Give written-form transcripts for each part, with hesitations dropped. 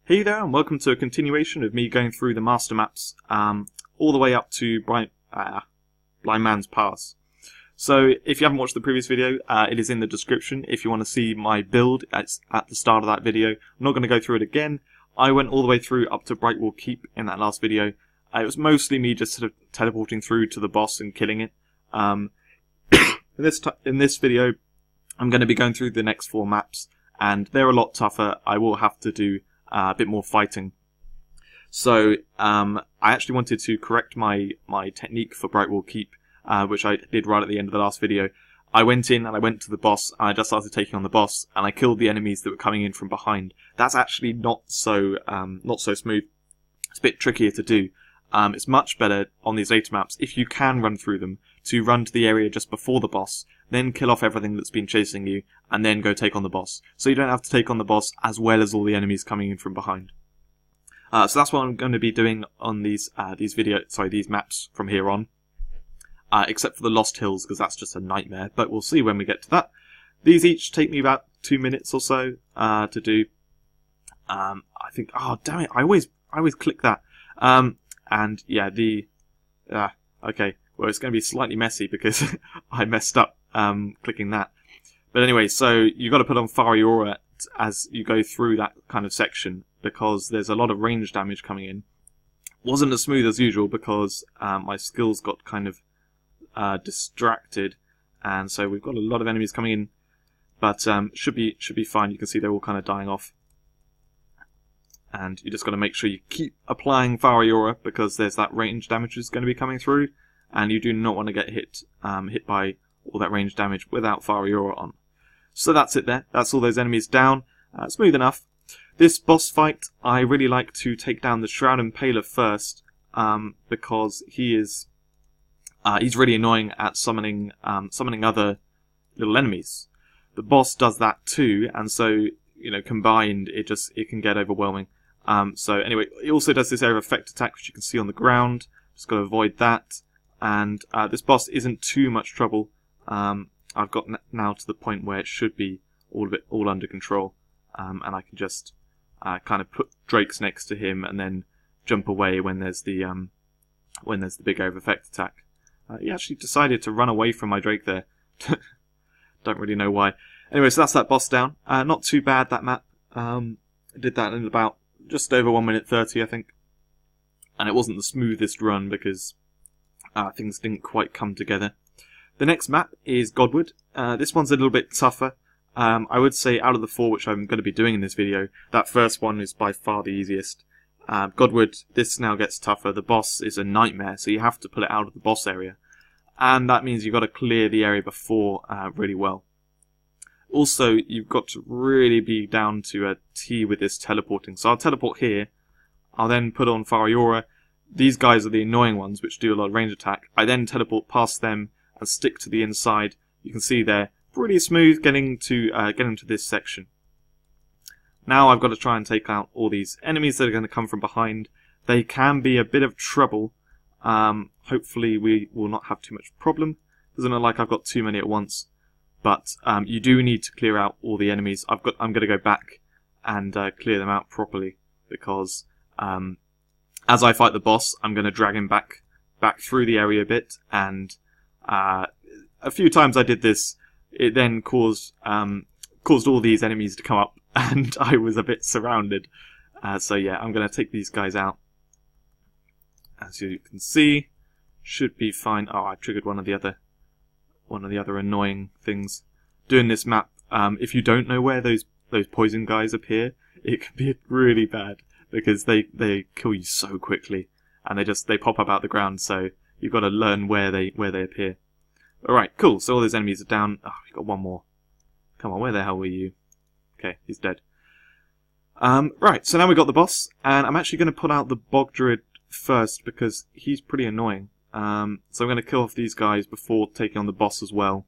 Hey there, and welcome to a continuation of me going through the master maps all the way up to Blind Man's Pass. So, if you haven't watched the previous video, it is in the description if you want to see my build. It's at the start of that video. I'm not going to go through it again. I went all the way through up to Brightwall Keep in that last video. It was mostly me just sort of teleporting through to the boss and killing it. In this video, I'm going to be going through the next 4 maps, and they're a lot tougher. I will have to do a bit more fighting. So I actually wanted to correct my technique for Brightwall Keep, which I did right at the end of the last video. I went in and I went to the boss, and I just started taking on the boss, and I killed the enemies that were coming in from behind. That's actually not so smooth. It's a bit trickier to do. It's much better on these later maps, if you can run through them, to run to the area just before the boss, then kill off everything that's been chasing you, and then go take on the boss. So you don't have to take on the boss as well as all the enemies coming in from behind. So that's what I'm going to be doing on these maps from here on. Except for the Lost Hills, because that's just a nightmare, but we'll see when we get to that. These each take me about 2 minutes or so to do. I think, oh damn it, I always click that. And yeah, okay, well it's going to be slightly messy because I messed up clicking that. But anyway, so you've got to put on Fiery Aura as you go through that kind of section, because there's a lot of range damage coming in. Wasn't as smooth as usual because my skills got kind of distracted, and so we've got a lot of enemies coming in, but should be fine. You can see they're all kind of dying off. And you just got to make sure you keep applying Fiery Aura, because there's that range damage is going to be coming through, and you do not want to get hit by all that range damage without Fiery Aura on. So that's it there. That's all those enemies down. Smooth enough. This boss fight, I really like to take down the Shroud Impaler first, because he's really annoying at summoning other little enemies. The boss does that too, and so combined, it can get overwhelming. So anyway, he also does this area of effect attack, which you can see on the ground. Just got to avoid that. And this boss isn't too much trouble. I've got now to the point where it should be all under control, and I can just kind of put Drakes next to him and then jump away when there's the big area of effect attack. He actually decided to run away from my Drake there. Don't really know why. Anyway, so that's that boss down. Not too bad, that map. I did that in about just over 1 minute 30, I think. And it wasn't the smoothest run because things didn't quite come together. The next map is Godwood. This one's a little bit tougher. I would say out of the 4 which I'm going to be doing in this video, that first one is by far the easiest. Godwood, this now gets tougher. The boss is a nightmare, so you have to pull it out of the boss area. And that means you've got to clear the area before really well. Also, you've got to really be down to a T with this teleporting. So I'll teleport here. I'll then put on Fiery Aura. These guys are the annoying ones, which do a lot of range attack. I then teleport past them and stick to the inside. You can see they're pretty smooth getting to this section. Now I've got to try and take out all these enemies that are going to come from behind. They can be a bit of trouble. Hopefully we will not have too much problem. Doesn't look like I've got too many at once. But you do need to clear out all the enemies. I'm going to go back and clear them out properly, because as I fight the boss, I'm going to drag him back through the area a bit. And a few times I did this, it then caused all these enemies to come up, and I was a bit surrounded. So yeah, I'm going to take these guys out. As you can see, should be fine. Oh, I triggered one of the other annoying things. Doing this map, if you don't know where those poison guys appear, it can be really bad, because they kill you so quickly, and they pop up out the ground. So you've got to learn where they appear. All right, cool. So all those enemies are down. Oh, we've got one more. Come on, where the hell were you? Okay, he's dead. Right, so now we've got the boss, and I'm actually going to put out the Bog Druid first because he's pretty annoying. So I'm going to kill off these guys before taking on the boss as well.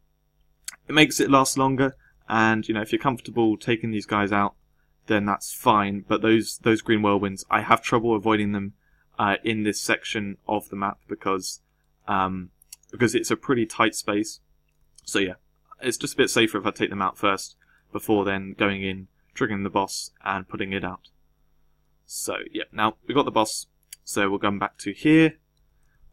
It makes it last longer, and if you're comfortable taking these guys out, then that's fine. But those green whirlwinds, I have trouble avoiding them in this section of the map because it's a pretty tight space. So yeah, it's just a bit safer if I take them out first before then going in, triggering the boss and putting it out. So, yeah, now we've got the boss. So we're going back to here.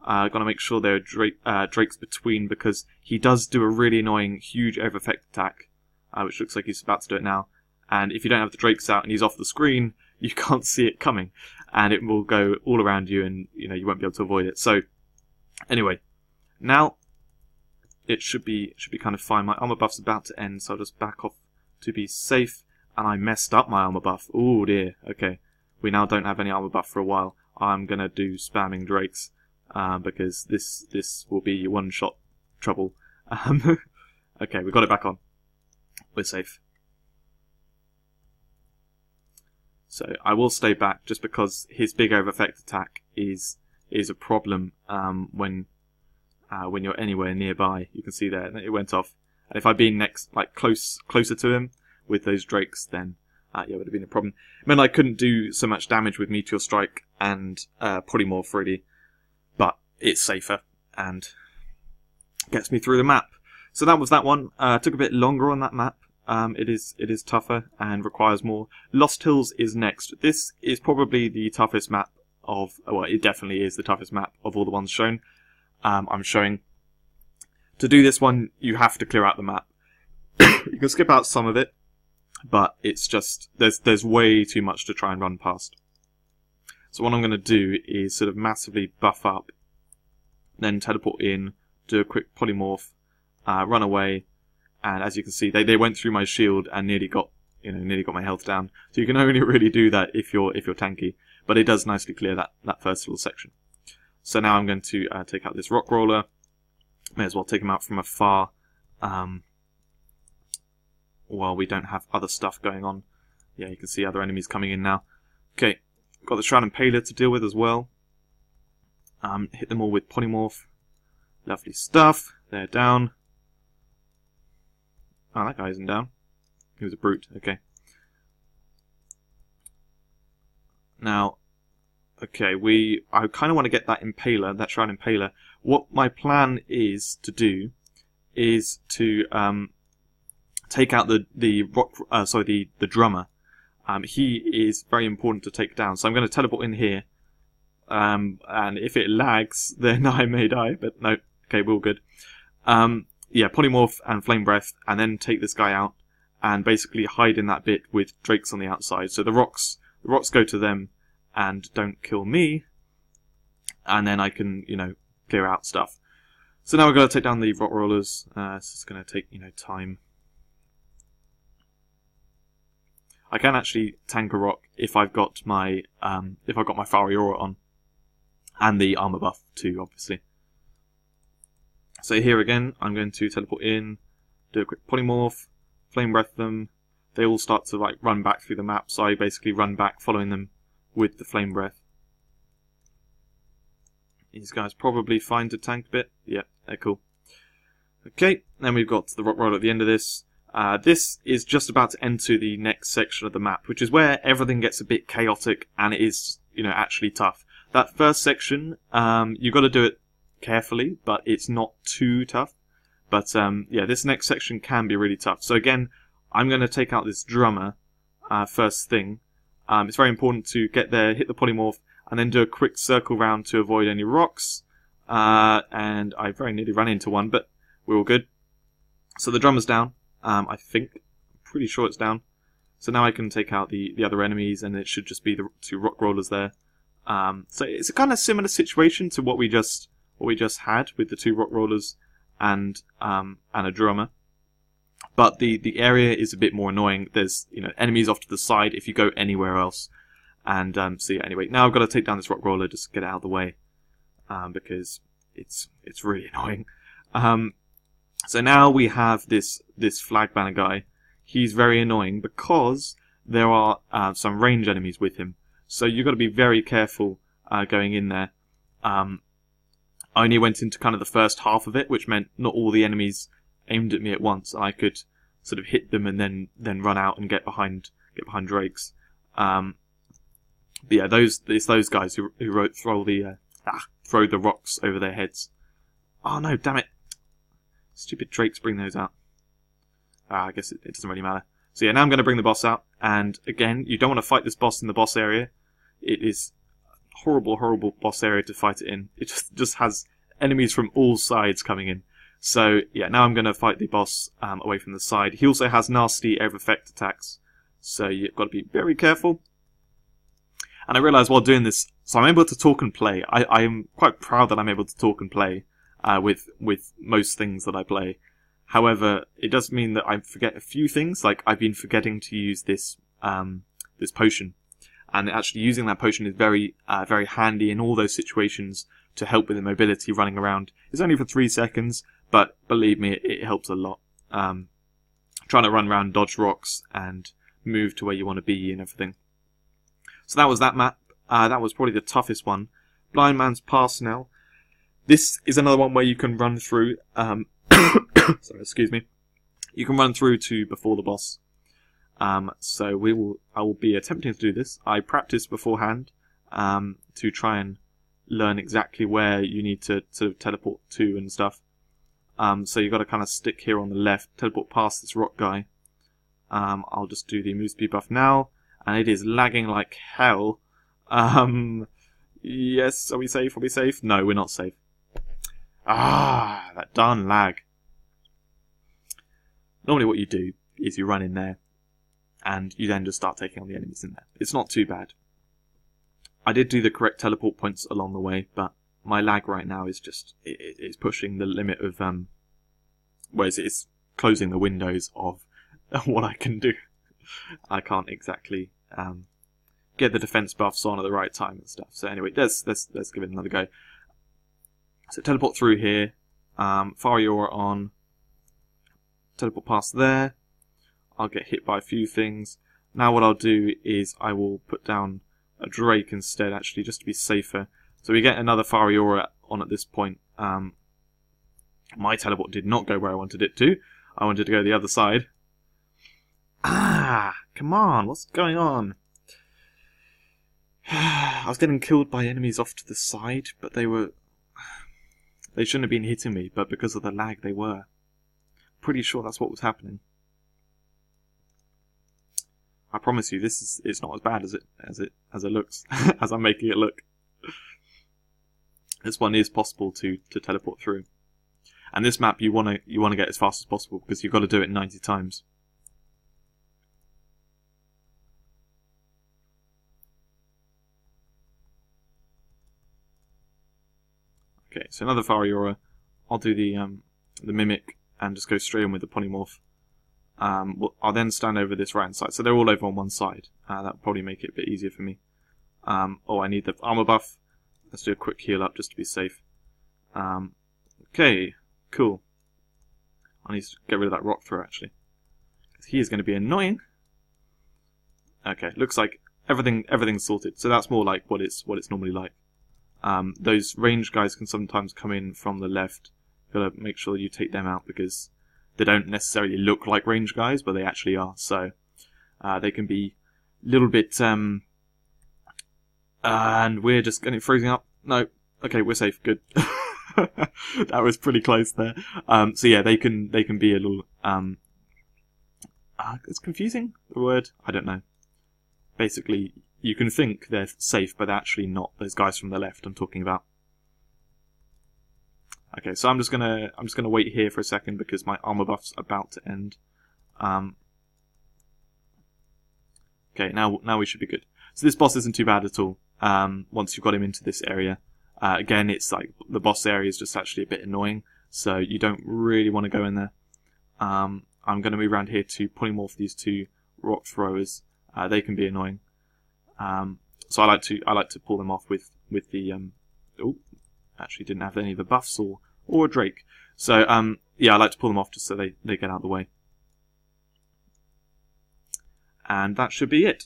Got to make sure there are drakes between, because he does do a really annoying, huge over effect attack, which looks like he's about to do it now. And if you don't have the drakes out and he's off the screen, you can't see it coming, and it will go all around you, and you won't be able to avoid it. So, anyway, now it should be kind of fine. My armor buff's about to end, so I'll just back off to be safe. And I messed up my armor buff. Oh dear. Okay, we now don't have any armor buff for a while. I'm gonna do spamming drakes. Because this will be one-shot trouble. Okay, we got it back on. We're safe. So I will stay back, just because his big over effect attack is a problem when you're anywhere nearby. You can see there it went off. And if I'd been closer to him with those drakes, then yeah, it would have been a problem. It meant I couldn't do so much damage with Meteor Strike and Polymorph really. But it's safer and gets me through the map. So that was that one. Took a bit longer on that map. It is tougher and requires more. Lost Hills is next. This is probably the toughest map of, well, it definitely is the toughest map of all the ones shown. I'm showing. To do this one, you have to clear out the map. You can skip out some of it, but it's just there's way too much to try and run past. So what I'm going to do is sort of massively buff up, then teleport in, do a quick polymorph, run away, and as you can see, they went through my shield and nearly got my health down. So you can only really do that if you're tanky, but it does nicely clear that first little section. So now I'm going to take out this rock roller. May as well take him out from afar, while we don't have other stuff going on. Yeah, you can see other enemies coming in now. Okay. Got the Shroud Impaler to deal with as well. Hit them all with Polymorph. Lovely stuff. They're down. Oh, that guy isn't down. He was a brute. Okay. Now, okay, I kind of want to get that Impaler, that Shroud Impaler. What my plan is to do is to take out the drummer. He is very important to take down, so I'm going to teleport in here, and if it lags, then I may die, but no, okay, we're all good. Yeah, Polymorph and Flame Breath, and then take this guy out, and basically hide in that bit with drakes on the outside, so the rocks go to them, and don't kill me, and then I can, clear out stuff. So now we're going to take down the rock rollers. This is going to take, time. I can actually tank a rock if I've got my Fiery Aura on, and the armor buff too, obviously. So here again, I'm going to teleport in, do a quick polymorph, flame breath them. They all start to run back through the map, so I basically run back following them with the flame breath. These guys probably fine to tank a bit. Yep, they're cool. Okay, then we've got the rock roll at the end of this. This is just about to enter the next section of the map, which is where everything gets a bit chaotic and it is, actually tough. That first section, you've got to do it carefully, but it's not too tough. But yeah, this next section can be really tough. So again, I'm going to take out this drummer first thing. It's very important to get there, hit the polymorph, and then do a quick circle round to avoid any rocks. And I very nearly ran into one, but we're all good. So the drummer's down. I think. I'm pretty sure it's down. So now I can take out the other enemies, and it should just be the two rock rollers there. So it's a kind of similar situation to what we just had with the two rock rollers and a drummer. But the area is a bit more annoying. There's enemies off to the side if you go anywhere else. And so yeah, anyway, now I've got to take down this rock roller just to get it out of the way, because it's really annoying. So now we have this flag banner guy. He's very annoying because there are some range enemies with him. So you've got to be very careful going in there. I only went into kind of the first half of it, which meant not all the enemies aimed at me at once. I could sort of hit them and then run out and get behind drakes. But yeah, it's those guys who throw the rocks over their heads. Oh no, damn it! Stupid drakes bring those out. I guess it doesn't really matter. So yeah, now I'm going to bring the boss out. And again, you don't want to fight this boss in the boss area. it is a horrible, horrible boss area to fight it in. It just has enemies from all sides coming in. So yeah, now I'm going to fight the boss away from the side. He also has nasty air of effect attacks, so you've got to be very careful. And I realised while doing this, so I'm able to talk and play. I am quite proud that I'm able to talk and play with most things that I play. However, it does mean that I forget a few things. Like I've been forgetting to use this this potion, and actually using that potion is very very handy in all those situations to help with the mobility running around. It's only for 3 seconds, but believe me, it helps a lot. Trying to run around, dodge rocks, and move to where you want to be and everything. So that was that map. That was probably the toughest one. Blind Man's Pass now. This is another one where you can run through. Sorry, excuse me. You can run through to before the boss. So I will be attempting to do this. I practiced beforehand to try and learn exactly where you need to teleport to and stuff. So you've got to kind of stick here on the left, teleport past this rock guy. I'll just do the move speed buff now, and it is lagging like hell. Yes, are we safe? Are we safe? No, we're not safe. Ah, that darn lag. Normally what you do is you run in there, and you then just start taking on the enemies in there. It's not too bad. I did do the correct teleport points along the way, but my lag right now is just, it's pushing the limit of, whereas it's closing the windows of what I can do. I can't exactly get the defense buffs on at the right time and stuff. So anyway, let's give it another go. So teleport through here, Fariora on, teleport past there. I'll get hit by a few things. Now what I'll do is I will put down a Drake instead, actually, just to be safer. So we get another Fariora on at this point. My teleport did not go where I wanted it to. I wanted to go the other side. Ah, come on, what's going on? I was getting killed by enemies off to the side, but they shouldn't have been hitting me, but because of the lag they were. Pretty sure that's what was happening. I promise you, it's not as bad as it looks, as I'm making it look. This one is possible to teleport through, and this map you wanna get as fast as possible because you've got to do it 90 times. Okay, so another Fariora. I'll do the Mimic and just go straight in with the Polymorph. I'll then stand over this right hand side. So they're all over on one side. That'll probably make it a bit easier for me. Oh, I need the armor buff. Let's do a quick heal up just to be safe. Okay, cool. I need to get rid of that rock throw actually. He is going to be annoying. Okay, looks like everything's sorted. So that's more like what it's normally like. Those range guys can sometimes come in from the left. You've got to make sure you take them out because they don't necessarily look like range guys, but they actually are. So they can be a little bit. And we're just getting freezing up. No, okay, we're safe. Good. That was pretty close there. So yeah, they can be a little. It's confusing. The word, I don't know. Basically, you can think they're safe, but they're actually not. Those guys from the left I'm talking about. Okay, so I'm just gonna wait here for a second because my armor buff's about to end. Okay, now we should be good. So this boss isn't too bad at all. Once you've got him into this area, again, it's like the boss area is just actually a bit annoying, so you don't really want to go in there. I'm going to move around here to polymorph these two rock throwers. They can be annoying. So I like to pull them off with the oh, actually didn't have any of the buffs or a Drake. So yeah, I like to pull them off just so they get out of the way. And that should be it.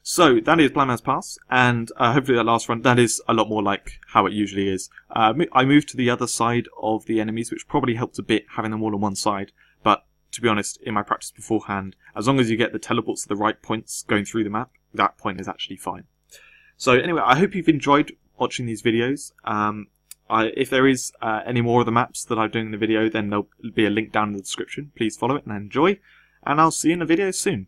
So that is Blind Man's Pass, and hopefully that last run, that is a lot more like how it usually is. I moved to the other side of the enemies, which probably helped a bit having them all on one side, but to be honest, in my practice beforehand, as long as you get the teleports to the right points going through the map, that point is actually fine. So anyway, I hope you've enjoyed watching these videos. If there is any more of the maps that I'm doing in the video, then there'll be a link down in the description. Please follow it and enjoy, and I'll see you in the video soon.